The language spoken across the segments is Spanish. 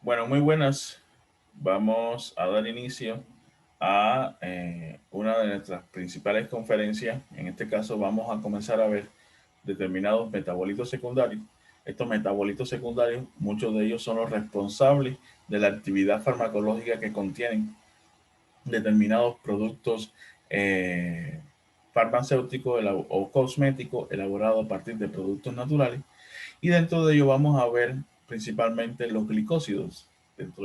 Bueno, muy buenas. Vamos a dar inicio a una de nuestras principales conferencias. En este caso vamos a comenzar a ver determinados metabolitos secundarios. Estos metabolitos secundarios, muchos de ellos son los responsables de la actividad farmacológica que contienen determinados productos eh, farmacéuticos o cosméticos elaborados a partir de productos naturales. Y dentro de ello vamos a ver principalmente los glicósidos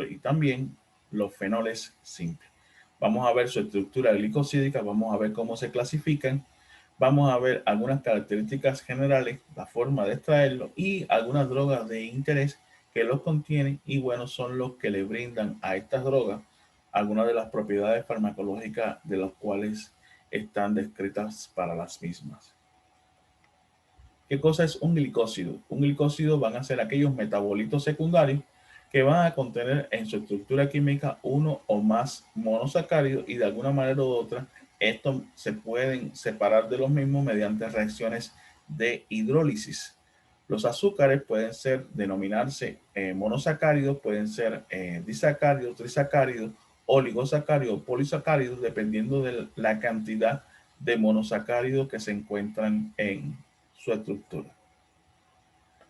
y también los fenoles simples. Vamos a ver su estructura glicosídica, vamos a ver cómo se clasifican, vamos a ver algunas características generales, la forma de extraerlo y algunas drogas de interés que los contienen y bueno, son los que le brindan a estas drogas algunas de las propiedades farmacológicas de las cuales están descritas para las mismas. ¿Qué cosa es un glicósido? Un glicósido van a ser aquellos metabolitos secundarios que van a contener en su estructura química uno o más monosacáridos y de alguna manera u otra estos se pueden separar de los mismos mediante reacciones de hidrólisis. Los azúcares pueden denominarse monosacáridos, pueden ser disacáridos, trisacáridos, oligosacáridos, polisacáridos, dependiendo de la cantidad de monosacáridos que se encuentran en su estructura.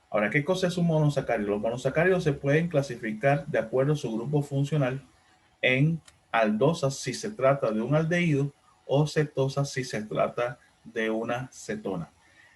Ahora, ¿qué cosa es un monosacárido? Los monosacáridos se pueden clasificar de acuerdo a su grupo funcional en aldosas si se trata de un aldehído o cetosas si se trata de una cetona.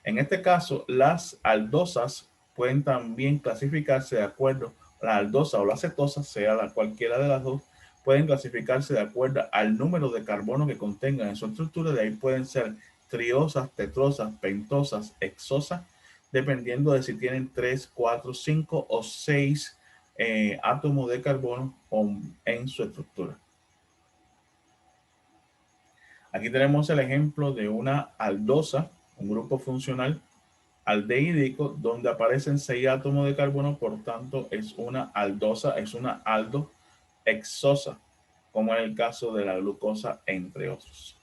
En este caso, las aldosas pueden también clasificarse de acuerdo a la aldosa o la cetosa, sea la cualquiera de las dos, pueden clasificarse de acuerdo al número de carbono que contengan en su estructura. De ahí pueden ser triosas, tetrosas, pentosas, hexosas, dependiendo de si tienen 3, 4, 5 o 6 átomos de carbono en su estructura. Aquí tenemos el ejemplo de una aldosa, un grupo funcional aldehídico donde aparecen 6 átomos de carbono, por tanto es una aldosa, es una aldohexosa, como en el caso de la glucosa, entre otros.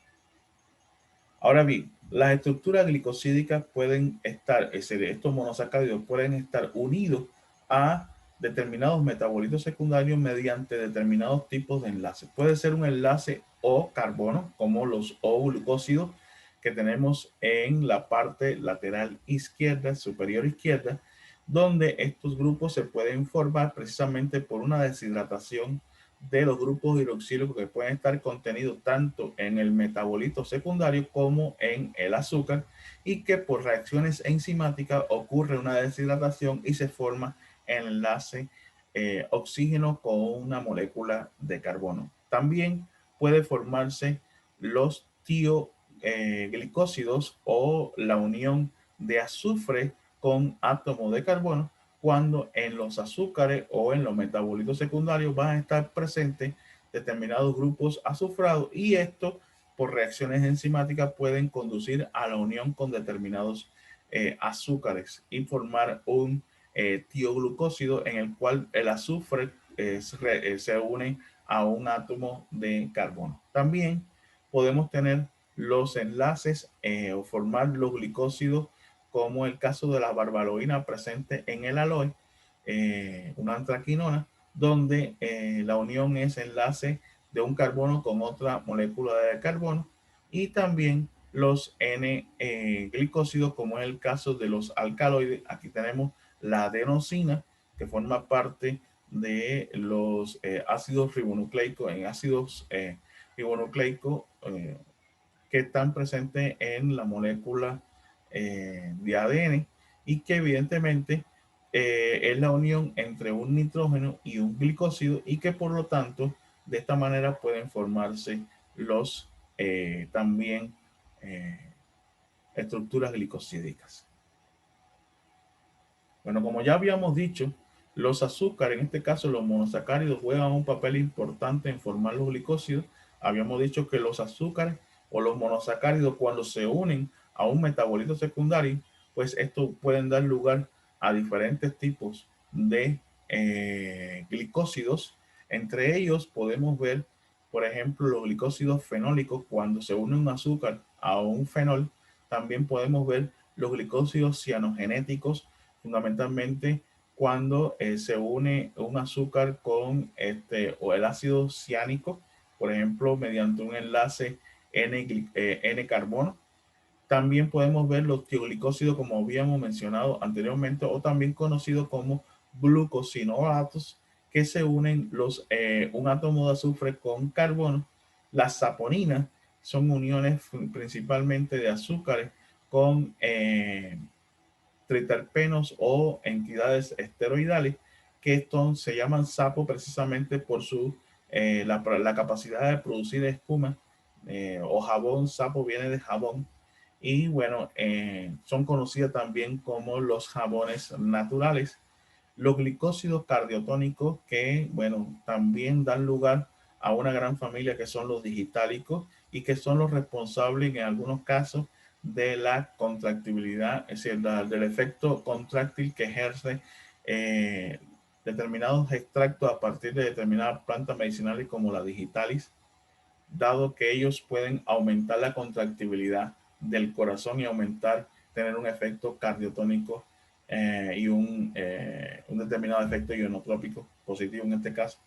Ahora bien, las estructuras glicosídicas pueden estar, es decir, estos monosacáridos pueden estar unidos a determinados metabolitos secundarios mediante determinados tipos de enlaces. Puede ser un enlace O carbono, como los O glucósidos que tenemos en la parte lateral izquierda, superior izquierda, donde estos grupos se pueden formar precisamente por una deshidratación de los grupos hidroxílicos que pueden estar contenidos tanto en el metabolito secundario como en el azúcar y que por reacciones enzimáticas ocurre una deshidratación y se forma el enlace oxígeno con una molécula de carbono. También puede formarse los tioglicósidos o la unión de azufre con átomo de carbono cuando en los azúcares o en los metabolitos secundarios van a estar presentes determinados grupos azufrados y esto por reacciones enzimáticas pueden conducir a la unión con determinados azúcares y formar un tioglucósido en el cual el azufre se une a un átomo de carbono. También podemos tener los enlaces o formar los glicósidos como el caso de la barbaloína presente en el aloe, una antraquinona, donde la unión es enlace de un carbono con otra molécula de carbono, y también los N-glicósidos, como es el caso de los alcaloides. Aquí tenemos la adenosina, que forma parte de los ácidos ribonucleicos, en ácidos ribonucleicos que están presentes en la molécula de ADN y que evidentemente es la unión entre un nitrógeno y un glicósido y que por lo tanto de esta manera pueden formarse los también eh, estructuras glicosídicas. Bueno, como ya habíamos dicho, los azúcares, en este caso los monosacáridos, juegan un papel importante en formar los glicósidos. Habíamos dicho que los azúcares o los monosacáridos, cuando se unen a un metabolito secundario, pues esto pueden dar lugar a diferentes tipos de glicósidos. Entre ellos podemos ver, por ejemplo, los glicósidos fenólicos. Cuando se une un azúcar a un fenol, también podemos ver los glicósidos cianogenéticos, fundamentalmente cuando se une un azúcar con o el ácido ciánico, por ejemplo, mediante un enlace N-carbono. También podemos ver los tioglicósidos, como habíamos mencionado anteriormente, o también conocidos como glucosinolatos, que se unen un átomo de azufre con carbono. Las saponinas son uniones principalmente de azúcares con triterpenos o entidades esteroidales, que estos se llaman sapo precisamente por la capacidad de producir espuma, o jabón. Sapo viene de jabón. Y bueno, son conocidas también como los jabones naturales. Los glicósidos cardiotónicos, que bueno, también dan lugar a una gran familia, que son los digitálicos, y que son los responsables en algunos casos de la contractibilidad, es decir, del efecto contráctil que ejerce determinados extractos a partir de determinadas plantas medicinales como la digitalis, dado que ellos pueden aumentar la contractibilidad del corazón y tener un efecto cardiotónico, y un determinado efecto ionotrópico positivo en este caso.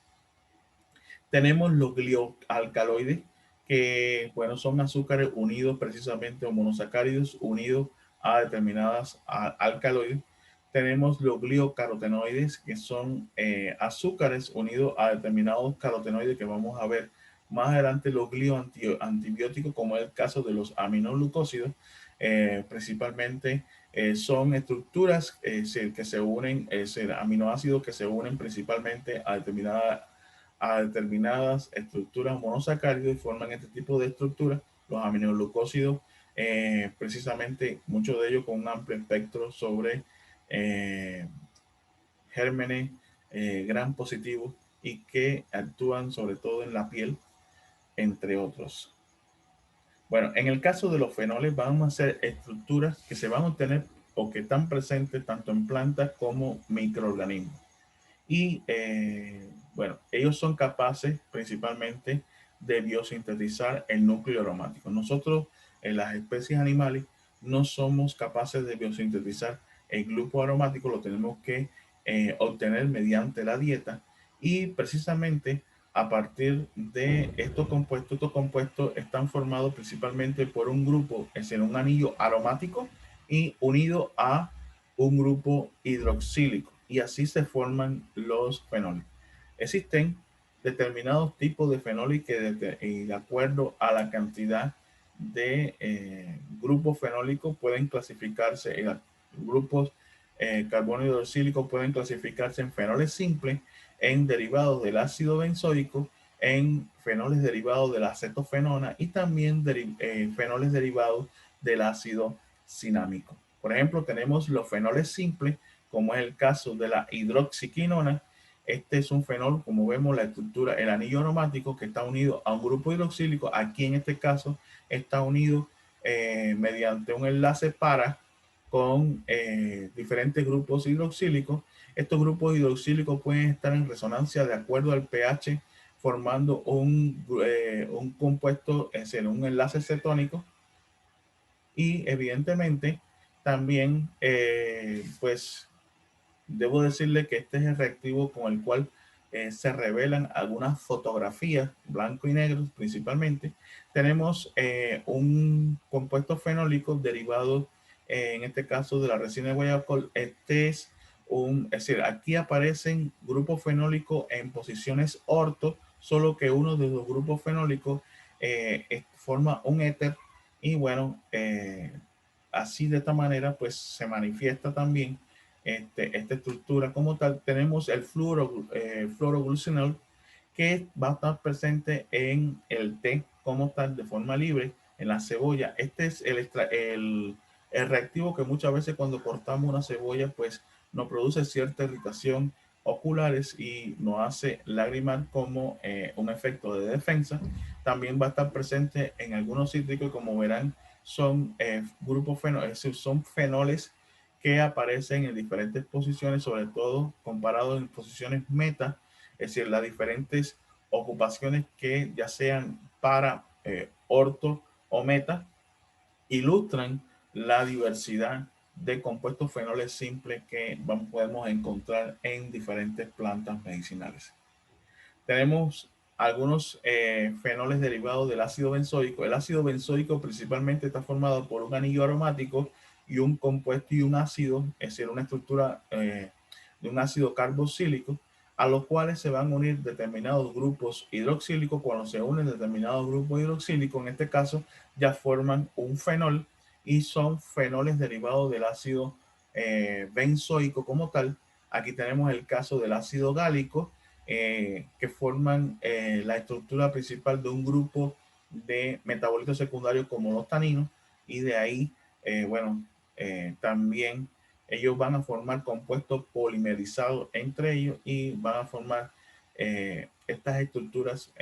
Tenemos los glioalcaloides, que bueno, son azúcares unidos precisamente, o monosacáridos unidos a determinadas alcaloides. Tenemos los glicocarotenoides, que son azúcares unidos a determinados carotenoides, que vamos a ver más adelante. Los glioantibióticos, como es el caso de los aminoglucósidos, principalmente son estructuras que se unen, aminoácidos que se unen principalmente a determinadas estructuras monosacáridos y forman este tipo de estructuras, los aminoglucósidos, precisamente muchos de ellos con un amplio espectro sobre eh, gérmenes gram positivos, y que actúan sobre todo en la piel, entre otros. Bueno, en el caso de los fenoles, vamos a hacer estructuras que se van a obtener o que están presentes tanto en plantas como microorganismos. Y bueno, ellos son capaces principalmente de biosintetizar el núcleo aromático. Nosotros, en las especies animales, no somos capaces de biosintetizar el grupo aromático. Lo tenemos que obtener mediante la dieta, y precisamente a partir de estos compuestos están formados principalmente por un grupo, es decir, un anillo aromático y unido a un grupo hidroxílico, y así se forman los fenoles. Existen determinados tipos de fenoles que de acuerdo a la cantidad de grupos fenólicos pueden clasificarse en grupos carbono hidroxílico, pueden clasificarse en fenoles simples, en derivados del ácido benzoico, en fenoles derivados de la acetofenona, y también fenoles derivados del ácido cinámico. Por ejemplo, tenemos los fenoles simples, como es el caso de la hidroxiquinona. Este es un fenol, como vemos la estructura, el anillo aromático, que está unido a un grupo hidroxílico. Aquí en este caso está unido mediante un enlace para con diferentes grupos hidroxílicos. Estos grupos hidroxílicos pueden estar en resonancia de acuerdo al pH, formando un compuesto, es decir, un enlace cetónico. Y evidentemente también, pues debo decirle que este es el reactivo con el cual se revelan algunas fotografías, blanco y negro principalmente. Tenemos un compuesto fenólico derivado, en este caso, de la resina de guayacol. Es decir, aquí aparecen grupos fenólicos en posiciones orto, solo que uno de los grupos fenólicos forma un éter, y bueno, así de esta manera pues se manifiesta también esta estructura como tal. Tenemos el fluoroglucinol, que va a estar presente en el té como tal de forma libre, en la cebolla. Este es el reactivo que muchas veces cuando cortamos una cebolla pues nos produce cierta irritación oculares y nos hace lagrimar como un efecto de defensa. También va a estar presente en algunos cítricos, como verán, son grupos fenoles, son fenoles que aparecen en diferentes posiciones, sobre todo comparados en posiciones meta, es decir, las diferentes ocupaciones que ya sean para orto o meta, ilustran la diversidad de compuestos fenoles simples que podemos encontrar en diferentes plantas medicinales. Tenemos algunos fenoles derivados del ácido benzoico. El ácido benzoico principalmente está formado por un anillo aromático y un compuesto y un ácido, es decir, una estructura de un ácido carboxílico, a los cuales se van a unir determinados grupos hidroxílicos. Cuando se unen determinados grupos hidroxílicos, en este caso, ya forman un fenol y son fenoles derivados del ácido benzoico como tal. Aquí tenemos el caso del ácido gálico, que forman la estructura principal de un grupo de metabolitos secundarios como los taninos, y de ahí, también ellos van a formar compuestos polimerizados entre ellos y van a formar estas estructuras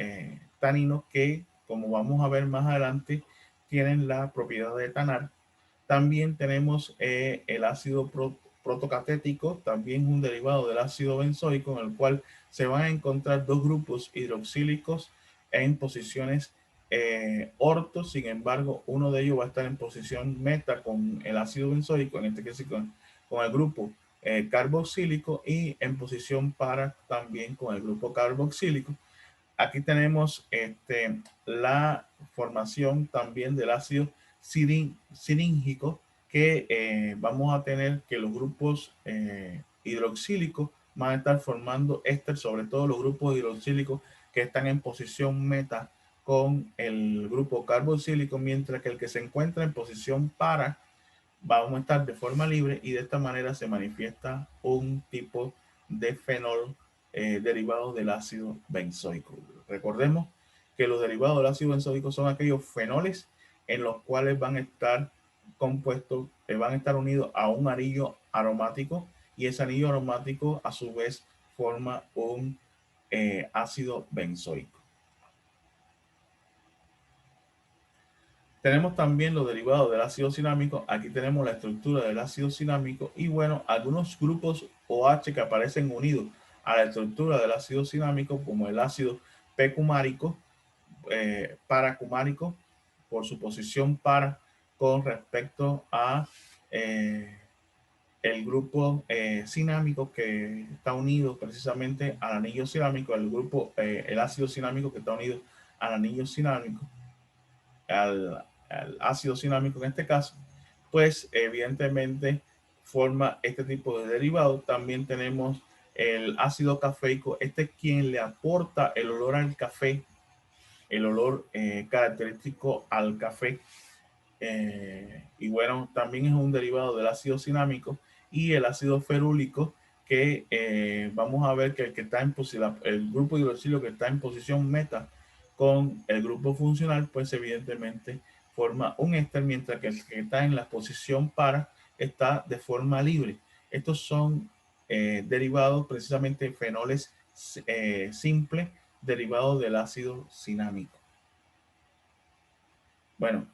taninos que, como vamos a ver más adelante, tienen la propiedad de tanar. También tenemos el ácido protocatético, también un derivado del ácido benzoico, en el cual se van a encontrar dos grupos hidroxílicos en posiciones orto. Sin embargo, uno de ellos va a estar en posición meta con el ácido benzoico, en este caso con el grupo carboxílico, y en posición para también con el grupo carboxílico. Aquí tenemos la formación también del ácido silíngico, que vamos a tener que los grupos hidroxílicos van a estar formando éster, sobre todo los grupos hidroxílicos que están en posición meta con el grupo carboxílico, mientras que el que se encuentra en posición para vamos a estar de forma libre, y de esta manera se manifiesta un tipo de fenol derivado del ácido benzoico. Recordemos que los derivados del ácido benzoico son aquellos fenoles en los cuales van a estar compuestos, van a estar unidos a un anillo aromático, y ese anillo aromático a su vez forma un ácido benzoico. Tenemos también los derivados del ácido cinámico. Aquí tenemos la estructura del ácido cinámico y, bueno, algunos grupos OH que aparecen unidos a la estructura del ácido cinámico, como el ácido p-cumárico, paracumárico, por su posición para con respecto a el grupo cinámico, que está unido precisamente al anillo cinámico, el ácido cinámico que está unido al anillo cinámico, al ácido cinámico en este caso, pues evidentemente forma este tipo de derivado. También tenemos el ácido cafeico. Este es quien le aporta el olor al café, el olor característico al café. Y bueno, también es un derivado del ácido cinámico. Y el ácido ferúlico, que vamos a ver que el que está en el grupo hidroxilo que está en posición meta con el grupo funcional, pues evidentemente forma un éster, mientras que el que está en la posición para está de forma libre. Estos son derivados precisamente fenoles simples, derivados del ácido cinámico. Bueno,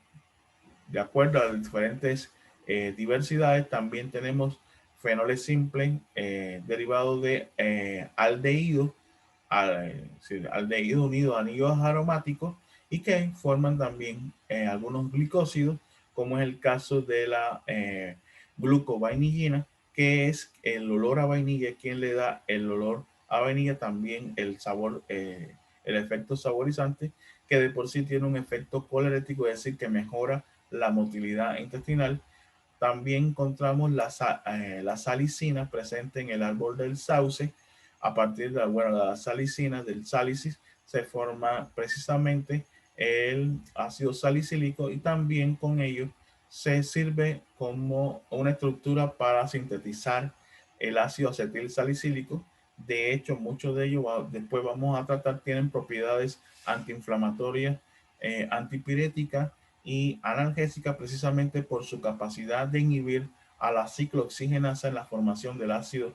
de acuerdo a las diferentes diversidades, también tenemos fenoles simples derivados de aldehídos, aldehídos unidos a anillos aromáticos, y que forman también algunos glicósidos, como es el caso de la glucovainillina, que es el olor a vainilla, quien le da el olor a vainilla, también el sabor, el efecto saborizante, que de por sí tiene un efecto colerético, es decir, que mejora la motilidad intestinal. También encontramos la salicina presente en el árbol del sauce. A partir de la salicina, del sálicis, se forma precisamente el ácido salicílico, y también con ello se sirve como una estructura para sintetizar el ácido acetil salicílico. De hecho, muchos de ellos, después vamos a tratar, tienen propiedades antiinflamatorias, antipiréticas y analgésica, precisamente por su capacidad de inhibir a la ciclooxigenasa en la formación del ácido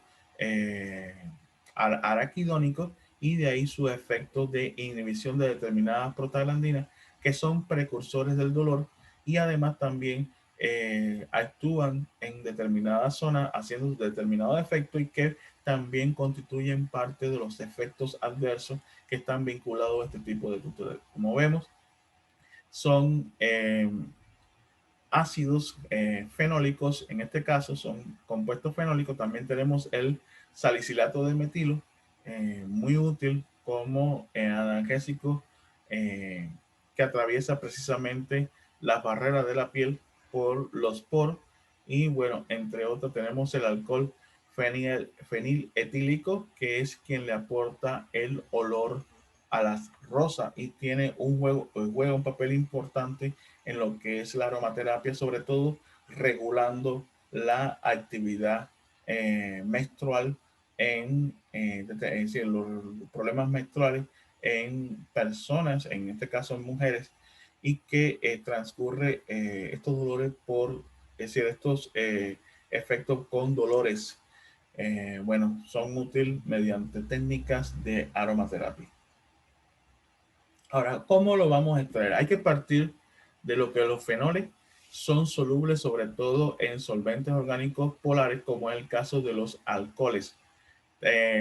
araquidónico, y de ahí su efecto de inhibición de determinadas prostaglandinas que son precursores del dolor, y además también actúan en determinadas zonas haciendo determinado efecto, y que también constituyen parte de los efectos adversos que están vinculados a este tipo de cultura. Como vemos, son ácidos fenólicos, en este caso son compuestos fenólicos. También tenemos el salicilato de metilo, muy útil como analgésico, que atraviesa precisamente las barreras de la piel por los poros. Y bueno, entre otros tenemos el alcohol feniletílico, que es quien le aporta el olor a las rosas y tiene juega un papel importante en lo que es la aromaterapia, sobre todo regulando la actividad menstrual es decir, los problemas menstruales en personas, en este caso en mujeres, y que transcurre estos dolores por, es decir, estos efectos con dolores, bueno, son útiles mediante técnicas de aromaterapia. Ahora, ¿cómo lo vamos a extraer? Hay que partir de lo que los fenoles son solubles sobre todo en solventes orgánicos polares, como es el caso de los alcoholes.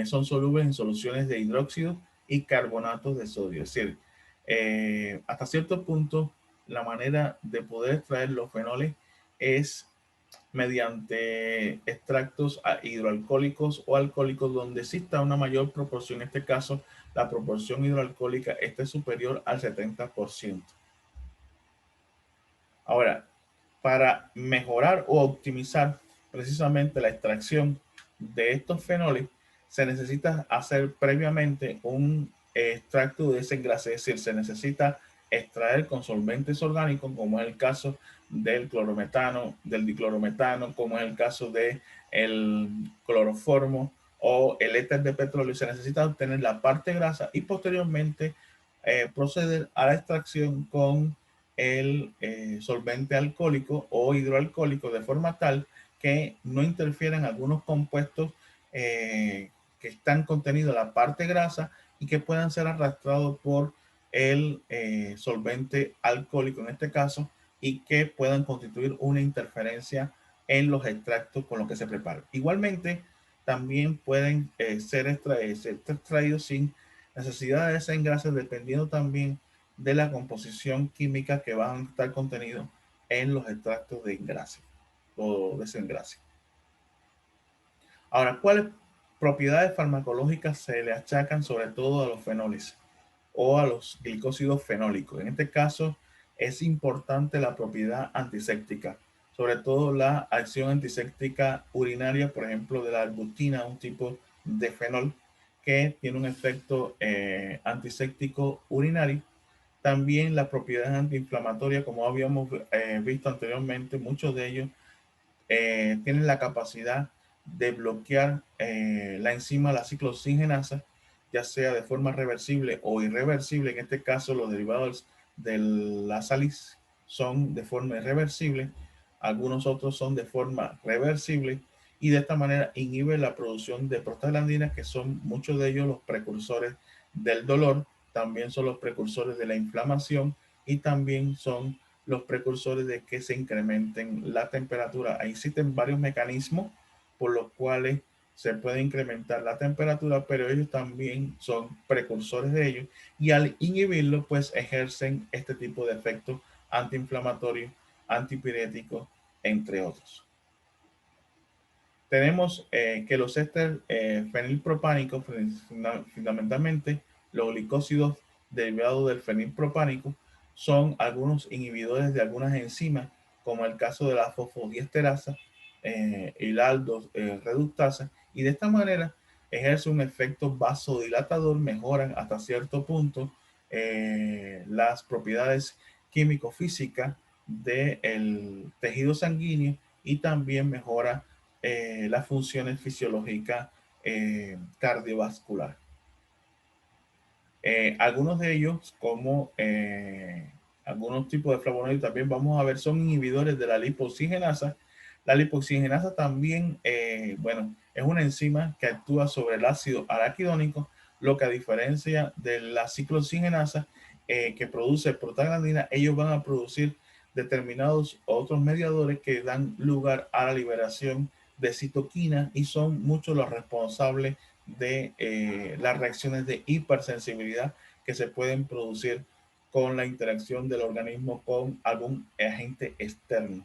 Son solubles en soluciones de hidróxido y carbonatos de sodio. Es decir, hasta cierto punto, la manera de poder extraer los fenoles es mediante extractos hidroalcohólicos o alcohólicos donde exista una mayor proporción. En este caso, la proporción hidroalcohólica esté superior al 70%. Ahora, para mejorar o optimizar precisamente la extracción de estos fenoles, se necesita hacer previamente un extracto de desengrase, es decir, se necesita extraer con solventes orgánicos, como es el caso del clorometano, del diclorometano, como es el caso del cloroformo o el éter de petróleo. Se necesita obtener la parte grasa y posteriormente proceder a la extracción con el solvente alcohólico o hidroalcohólico de forma tal que no interfieran algunos compuestos que están contenidos en la parte grasa y que puedan ser arrastrados por el solvente alcohólico en este caso, y que puedan constituir una interferencia en los extractos con los que se preparan. Igualmente, también pueden ser extraídos sin necesidad de desengrase, dependiendo también de la composición química que van a estar contenidos en los extractos de engrase o desengrase. Ahora, ¿cuáles propiedades farmacológicas se le achacan sobre todo a los fenoles o a los glicósidos fenólicos? En este caso, es importante la propiedad antiséptica, sobre todo la acción antiséptica urinaria, por ejemplo, de la arbutina, un tipo de fenol que tiene un efecto antiséptico urinario. También las propiedades antiinflamatorias, como habíamos visto anteriormente, muchos de ellos tienen la capacidad de bloquear la enzima, la ciclooxigenasa, ya sea de forma reversible o irreversible. En este caso, los derivados de la saliz son de forma irreversible, algunos otros son de forma reversible, y de esta manera inhibe la producción de prostaglandinas, que son muchos de ellos los precursores del dolor, también son los precursores de la inflamación y también son los precursores de que se incrementen la temperatura. Ahí existen varios mecanismos por los cuales se puede incrementar la temperatura, pero ellos también son precursores de ello, y al inhibirlo pues ejercen este tipo de efectos antiinflamatorios, antipiréticos, entre otros. Tenemos que los ésteres fenilpropánicos, fundamentalmente los glicósidos derivados del fenilpropánico, son algunos inhibidores de algunas enzimas, como el caso de la fosfodiesterasa y la aldosreductasa, y de esta manera ejerce un efecto vasodilatador, mejoran hasta cierto punto las propiedades químico-físicas del tejido sanguíneo, y también mejora las funciones fisiológicas cardiovasculares. Algunos de ellos, como algunos tipos de flavonoides, también vamos a ver, son inhibidores de la lipoxigenasa. La lipoxigenasa también, bueno, es una enzima que actúa sobre el ácido araquidónico, lo que a diferencia de la ciclooxigenasa que produce prostaglandina, ellos van a producir determinados otros mediadores que dan lugar a la liberación de citoquina, y son muchos los responsables de las reacciones de hipersensibilidad que se pueden producir con la interacción del organismo con algún agente externo.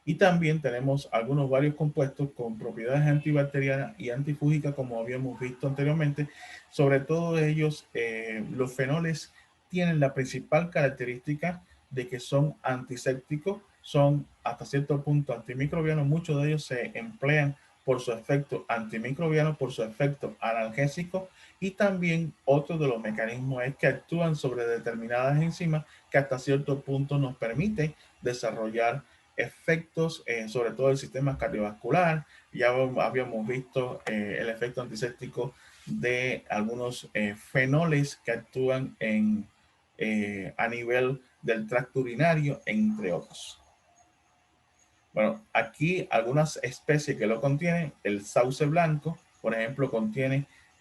Y también tenemos algunos varios compuestos con propiedades antibacterianas y antifúngicas, como habíamos visto anteriormente. Sobre todo ellos, los fenoles tienen la principal característica de que son antisépticos, son hasta cierto punto antimicrobianos. Muchos de ellos se emplean por su efecto antimicrobiano, por su efecto analgésico, y también otro de los mecanismos es que actúan sobre determinadas enzimas que hasta cierto punto nos permite desarrollar efectos, sobre todo el sistema cardiovascular. Ya habíamos visto el efecto antiséptico de algunos fenoles que actúan a nivel del tracto urinario, entre otros. Bueno, aquí algunas especies que lo contienen, el sauce blanco, por ejemplo,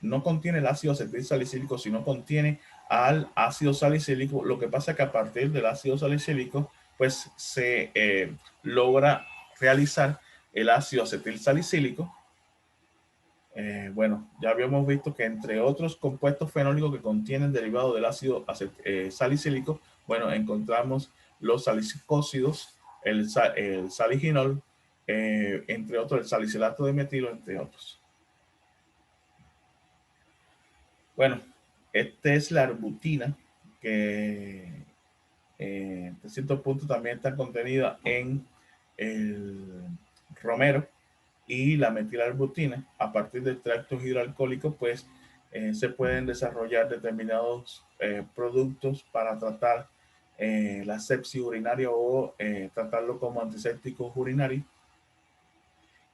no contiene el ácido acetil salicílico, sino contiene al ácido salicílico. Lo que pasa es que a partir del ácido salicílico, pues se logra realizar el ácido acetil salicílico. Bueno, ya habíamos visto que entre otros compuestos fenólicos que contienen derivados del ácido salicílico, bueno, encontramos los salicílidos, el saliginol, entre otros el salicilato de metilo, entre otros. Bueno, esta es la arbutina, que de cierto punto también está contenida en el romero, y la metilarbutina. A partir de extractos hidroalcohólicos, pues se pueden desarrollar determinados productos para tratar la sepsis urinaria o tratarlo como antisépticos urinarios.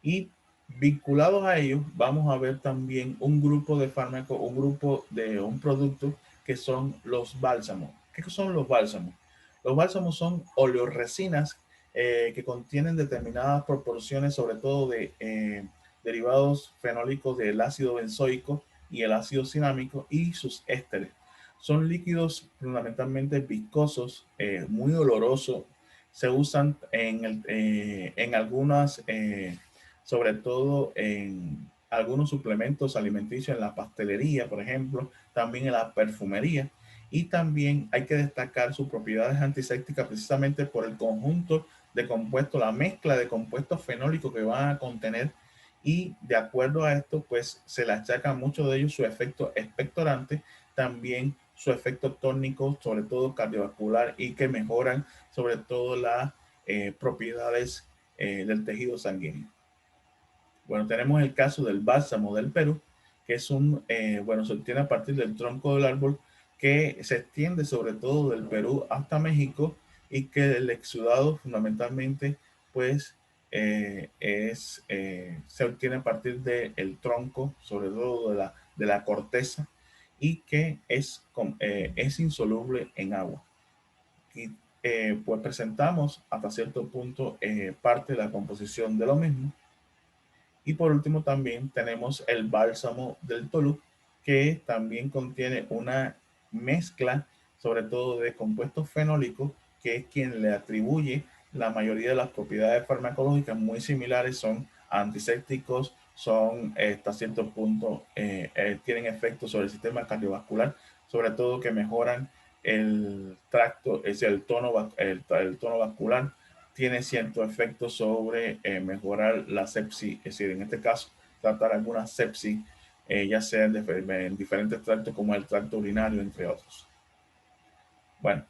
Y vinculados a ellos, vamos a ver también un grupo de fármacos, un producto que son los bálsamos. ¿Qué son los bálsamos? Los bálsamos son oleoresinas que contienen determinadas proporciones, sobre todo de derivados fenólicos del ácido benzoico y el ácido cinámico y sus ésteres. Son líquidos fundamentalmente viscosos, muy olorosos. Se usan en algunas sobre todo en algunos suplementos alimenticios, en la pastelería, por ejemplo, también en la perfumería. Y también hay que destacar sus propiedades antisépticas precisamente por el conjunto de compuestos, la mezcla de compuestos fenólicos que van a contener, y de acuerdo a esto, pues se le achaca mucho de ellos su efecto expectorante, también su efecto tónico, sobre todo cardiovascular, y que mejoran sobre todo las propiedades del tejido sanguíneo. Bueno, tenemos el caso del bálsamo del Perú, que bueno, se obtiene a partir del tronco del árbol, que se extiende sobre todo del Perú hasta México, y que el exudado fundamentalmente, pues, se obtiene a partir del tronco, sobre todo de la corteza, y que es insoluble en agua. Y pues presentamos hasta cierto punto parte de la composición de lo mismo. Y por último también tenemos el bálsamo del Tolú, que también contiene una mezcla, sobre todo de compuestos fenólicos, que es quien le atribuye la mayoría de las propiedades farmacológicas muy similares. Son antisépticos, son hasta cierto punto, tienen efectos sobre el sistema cardiovascular, sobre todo que mejoran el tracto, es el tono vascular. Tiene cierto efecto sobre mejorar la sepsis, es decir, en este caso, tratar alguna sepsis, ya sea en diferentes tractos como el tracto urinario, entre otros. Bueno,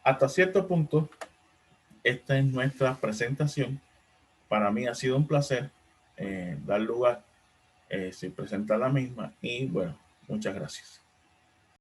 hasta cierto punto, esta es nuestra presentación. Para mí ha sido un placer dar lugar, presentar la misma, y bueno, muchas gracias.